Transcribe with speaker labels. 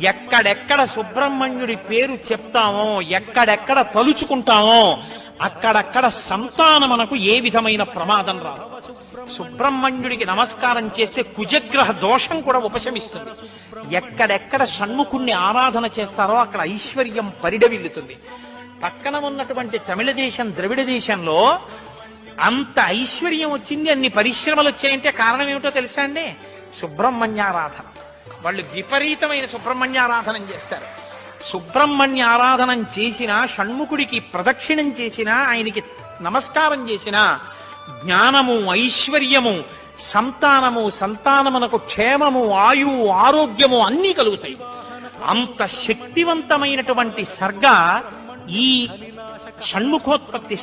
Speaker 1: ఎక్కడెక్కడ సుబ్రహ్మణ్యుడి పేరు చెప్తామో, ఎక్కడెక్కడ తలుచుకుంటామో అక్కడక్కడ సంతానమునకు ఏ విధమైన ప్రమాదం రాదు. సుబ్రహ్మణ్యుడికి నమస్కారం చేస్తే కుజగ్రహ దోషం కూడా ఉపశమిస్తుంది. ఎక్కడెక్కడ షణ్ముఖుణ్ణి ఆరాధన చేస్తారో అక్కడ ఐశ్వర్యం పరిడవిల్లుతుంది. పక్కన ఉన్నటువంటి తమిళ దేశం, ద్రవిడ దేశంలో అంత ఐశ్వర్యం వచ్చింది, అన్ని పరిశ్రమలు వచ్చాయంటే కారణం ఏమిటో తెలుసా అండి? సుబ్రహ్మణ్యారాధన. వాళ్ళు విపరీతమైన సుబ్రహ్మణ్యారాధన చేస్తారు. సుబ్రహ్మణ్య ఆరాధనం చేసినా, షణ్ముఖుడికి ప్రదక్షిణం చేసినా, ఆయనకి నమస్కారం చేసినా జ్ఞానము, ఐశ్వర్యము, సంతానమునకు క్షేమము, ఆయువు, ఆరోగ్యము అన్నీ కలుగుతాయి. అంత శక్తివంతమైనటువంటి సర్గ ఈ షణ్ముఖోత్పత్తి